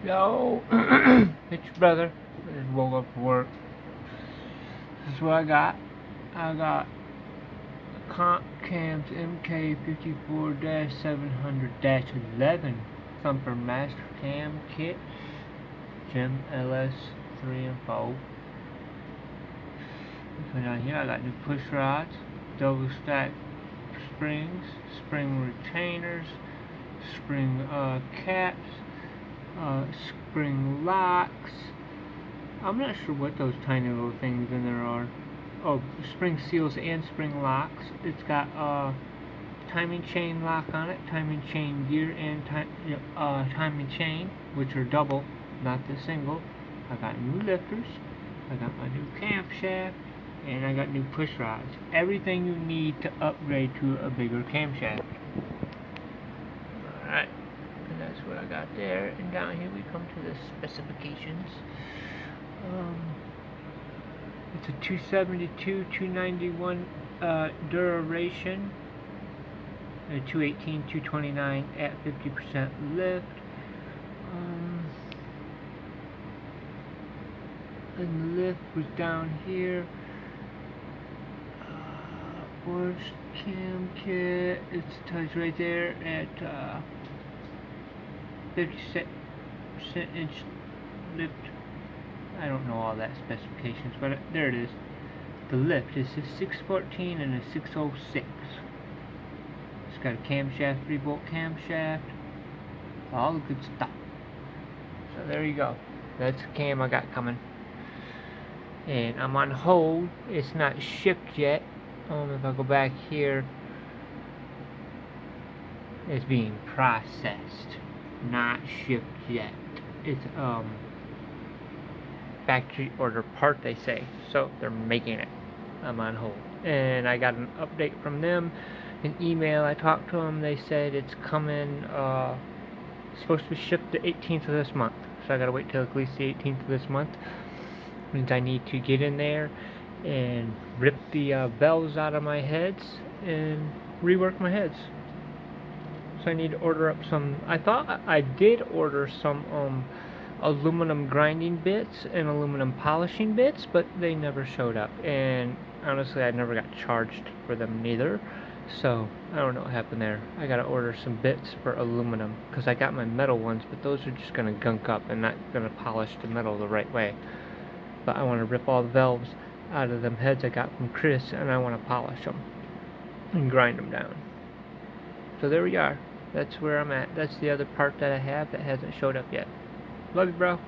Yo, it's your brother. I just woke up for work. This is what I got. I got Cams MK54-700-11 Thumper Master Cam Kit. Gem LS 3 and 4. So down here I got new push rods, double stack springs, spring retainers, spring caps, spring locks. I'm not sure what those tiny little things in there are. Oh, spring seals and spring locks. It's got timing chain lock on it, timing chain gear, and timing chain, which are double, not the single. I got new lifters. I got my new camshaft, and I got new push rods. Everything you need to upgrade to a bigger camshaft. Alright, and that's what I got there. And down here we come to the specifications. It's a 272, 291 duration, a 218, 229 at 50% lift. And the lift was down here. Orange cam kit. It's touched right there at 56% inch lift. I don't know all that specifications, but there it is. The lift is a 614 and a 606. It's got a camshaft, 3-bolt camshaft, all the good stuff. So there you go. That's the cam I got coming. And I'm on hold. It's not shipped yet. If I go back here, it's being processed, not shipped yet. It's factory order part, they say, so they're making it. I'm on hold, and I got an update from them, an email. I talked to them. They said it's coming, supposed to be shipped the 18th of this month, so I gotta wait till at least the 18th of this month. Means I need to get in there and rip the valves out of my heads and rework my heads. So I need to order up some. I thought I did order some aluminum grinding bits and aluminum polishing bits, but they never showed up, and honestly I never got charged for them neither, so I don't know what happened there. I gotta order some bits for aluminum, because I got my metal ones, but those are just gonna gunk up and not gonna polish the metal the right way. But I want to rip all the valves out of them heads I got from Chris, and I want to polish them and grind them down. So there we are. That's where I'm at. That's the other part that I have that hasn't showed up yet. Love you, bro.